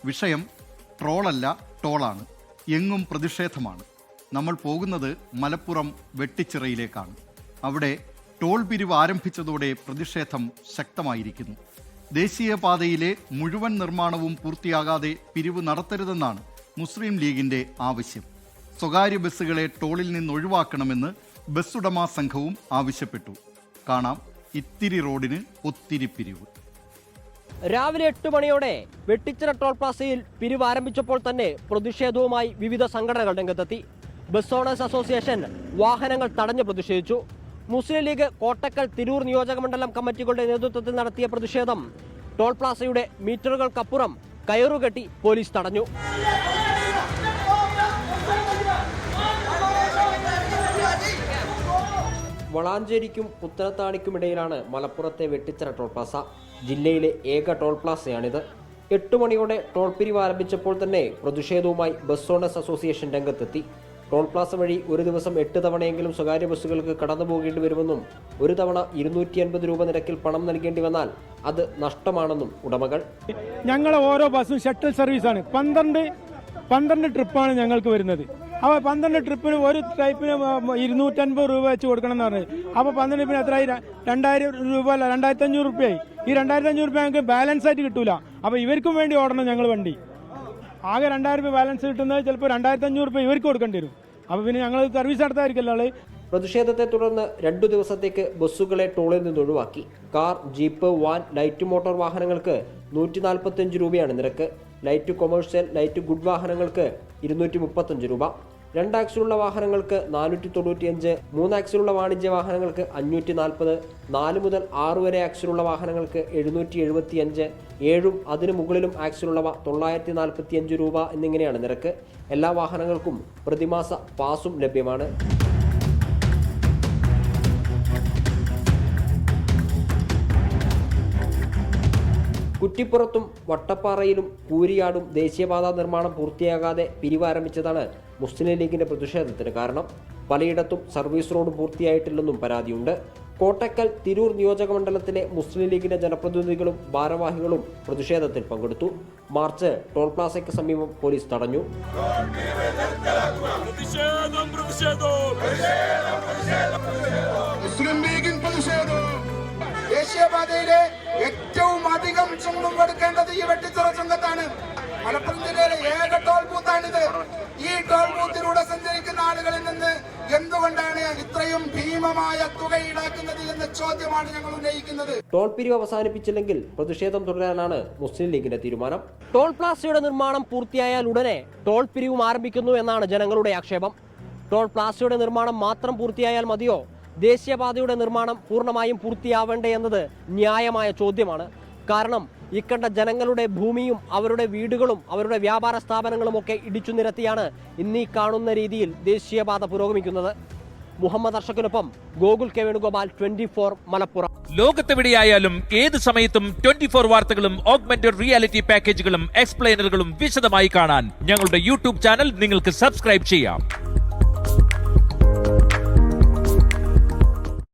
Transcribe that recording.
വിഷയം ട്രോളല്ല, ടോളാണ്. എങ്ങും പ്രതിഷേധമാണ്. നമ്മൾ പോകുന്നത് മലപ്പുറം വെട്ടിച്ചിറയിലേക്കാണ്. അവിടെ ടോൾ പിരിവ് ആരംഭിച്ചതോടെ പ്രതിഷേധം ശക്തമായിരിക്കുന്നു. ദേശീയപാതയിലെ മുഴുവൻ നിർമ്മാണവും പൂർത്തിയാകാതെ പിരിവ് നടത്തരുതെന്നാണ് മുസ്ലിം ലീഗിന്റെ ആവശ്യം. സ്വകാര്യ ബസ്സുകളെ ടോളിൽ നിന്ന് ഒഴിവാക്കണമെന്ന് ബസ്സുടമ സംഘവും ആവശ്യപ്പെട്ടു. കാണാം ഇത്തിരി റോഡിന് ഒത്തിരി പിരിവ്. രാവിലെ 8 മണിയോടെ വെട്ടിച്ചിറ ടോൾ പ്ലാസയിൽ പിരിവ് ആരംഭിച്ചപ്പോൾ തന്നെ പ്രതിഷേധവുമായി വിവിധ സംഘടനകൾ രംഗത്തെത്തി. ബസ് ഓണേഴ്സ് അസോസിയേഷൻ വാഹനങ്ങൾ തടഞ്ഞു പ്രതിഷേധിച്ചു. മുസ്ലിം ലീഗ് കോട്ടക്കൽ, തിരൂർ നിയോജകമണ്ഡലം കമ്മിറ്റികളുടെ നേതൃത്വത്തിൽ നടത്തിയ പ്രതിഷേധം ടോൾ പ്ലാസയുടെ മീറ്ററുകൾക്കപ്പുറം കയറുകെട്ടി പോലീസ് തടഞ്ഞു. വളാഞ്ചേരിക്കും പുത്തനത്താണിക്കുമിടയിലാണ് മലപ്പുറത്തെ വെട്ടിച്ചിറ ടോൾ പ്ലാസ. ജില്ലയിലെ ഏക ടോൾ പ്ലാസയാണിത്. 8 മണിയോടെ ടോൾ പിരിവ് ആരംഭിച്ചപ്പോൾ തന്നെ പ്രതിഷേധവുമായി ബസ് ഓണേഴ്സ് അസോസിയേഷൻ രംഗത്തെത്തി. ടോൾ പ്ലാസ വഴി ഒരു ദിവസം 8 തവണയെങ്കിലും സ്വകാര്യ ബസ്സുകൾക്ക് കടന്നു പോകേണ്ടി വരുമെന്നും ഒരു തവണ 250 രൂപ നിരക്കിൽ പണം നൽകേണ്ടി വന്നാൽ അത് നഷ്ടമാണെന്നും ഉടമകൾ. ഞങ്ങൾ ഓരോ ബസ്സും ഷട്ടിൽ സർവീസാണ്. 12 ട്രിപ്പാണ് ഞങ്ങൾക്ക് വരുന്നത്. അപ്പോൾ 12 ട്രിപ്പിന് ഒരു ടൈപ്പിന് 250 രൂപ വെച്ച് കൊടുക്കണം എന്ന് പറഞ്ഞത്. അപ്പോൾ 12 ട്രിപ്പിന് എത്രയായി? 2000 രൂപ അല്ല, 2500 രൂപയായി. ഈ 2500 രൂപ ഞങ്ങൾക്ക് ബാലൻസ് ആയിട്ട് കിട്ടൂല. അപ്പോൾ ഇവർക്കും വേണ്ടി ഓടണം ഞങ്ങൾ വണ്ടി. ആകെ 2000 രൂപ ബാലൻസ് കിട്ടുന്നത് ചിലപ്പോൾ 2500 രൂപ ഇവർക്ക് കൊടുക്കേണ്ടി വരും. അപ്പോൾ പിന്നെ ഞങ്ങൾ സർവീസ് നടത്താതിരിക്കല്ലോ. പ്രതിഷേധത്തെ തുടർന്ന് 2 ദിവസത്തേക്ക് ബസ്സുകളെ ടോളിൽ നിന്ന് ഒഴിവാക്കി. Car, jeep, van, light motor വാഹനങ്ങൾക്ക് 145 രൂപയാണ് നിരക്ക്. ലൈറ്റ് കൊമേഴ്ഷ്യൽ, ലൈറ്റ് ഗുഡ് വാഹനങ്ങൾക്ക് 235 രൂപ. 2 ആക്സിലുള്ള വാഹനങ്ങൾക്ക് 495, 3 ആക്സിലുള്ള വാണിജ്യ വാഹനങ്ങൾക്ക് 540, 4 മുതൽ 6 വരെ ആക്സിലുള്ള വാഹനങ്ങൾക്ക് 775, 7 അതിനു മുകളിലും ആക്സിലുള്ളവ 945 രൂപ എന്നിങ്ങനെയാണ് നിരക്ക്. എല്ലാ വാഹനങ്ങൾക്കും പ്രതിമാസ പാസും ലഭ്യമാണ്. കുറ്റിപ്പുറത്തും വട്ടപ്പാറയിലും കൂരിയാടും ദേശീയപാതാ നിർമ്മാണം പൂർത്തിയാകാതെ പിരിവാരംഭിച്ചതാണ് മുസ്ലിം ലീഗിന്റെ പ്രതിഷേധത്തിന് കാരണം. പലയിടത്തും സർവീസ് റോഡ് പൂർത്തിയായിട്ടില്ലെന്നും പരാതിയുണ്ട്. കോട്ടക്കൽ, തിരൂർ നിയോജകമണ്ഡലത്തിലെ മുസ്ലിം ലീഗിന്റെ ജനപ്രതിനിധികളും ഭാരവാഹികളും പ്രതിഷേധത്തിൽ പങ്കെടുത്തു. മാർച്ച് ടോൾ പ്ലാസയ്ക്ക് സമീപം പോലീസ് തടഞ്ഞു. ദേശീയപാതയിലെ ഏറ്റവും അധികം ചുങ്കം കൊടുക്കേണ്ടത് ഈ വെട്ടിച്ചിറ ചുങ്കത്താണ്. മലപ്പുറം ജില്ലയിലെ ഏക ടോൾ ബൂത്താണിത്. ഈ ടോൾ ബൂത്തിലൂടെ സഞ്ചരിക്കുന്ന ആളുകളിൽ നിന്ന് എന്തുകൊണ്ടാണ് ഇത്രയും ഭീമമായ തുക ഈടാക്കുന്നത് എന്ന ചോദ്യമാണ് ഞങ്ങൾ ഉന്നയിക്കുന്നത്. ടോൾ പിരിവ് അവസാനിപ്പിച്ചില്ലെങ്കിൽ പ്രതിഷേധം തുടരാനാണ് മുസ്ലിം ലീഗിന്റെ തീരുമാനം. ടോൾ പ്ലാസയുടെ നിർമ്മാണം പൂർത്തിയായാൽ ഉടനെ ടോൾ പിരിവും ആരംഭിക്കുന്നു എന്നാണ് ജനങ്ങളുടെ ആക്ഷേപം. ടോൾ പ്ലാസയുടെ നിർമ്മാണം മാത്രം പൂർത്തിയായാൽ മതിയോ? ദേശീയപാതയുടെ നിർമ്മാണം പൂർണ്ണമായും പൂർത്തിയാവേണ്ടേ എന്നത് ന്യായമായ ചോദ്യമാണ്. കാരണം ഇക്കണ്ട ജനങ്ങളുടെ ഭൂമിയും അവരുടെ വീടുകളും അവരുടെ വ്യാപാര സ്ഥാപനങ്ങളും ഒക്കെ ഇടിച്ചു നിരത്തിയാണ് ഇന്നീ കാണുന്ന രീതിയിൽ ദേശീയപാത പുരോഗമിക്കുന്നത്. മുഹമ്മദ് അർഷക്കിനൊപ്പം ഗോകുൽ കെ വേണുഗോപാൽ, 24 മലപ്പുറം. ലോകത്തെവിടെയായാലും ഏത് സമയത്തും 24 വാർത്തകളും ഓഗ്മെന്റഡ് റിയാലിറ്റി പാക്കേജുകളും എക്സ്പ്ലെയിനറുകളും വിശദമായി കാണാൻ ഞങ്ങളുടെ യൂട്യൂബ് ചാനൽ നിങ്ങൾക്ക് സബ്സ്ക്രൈബ് ചെയ്യാം.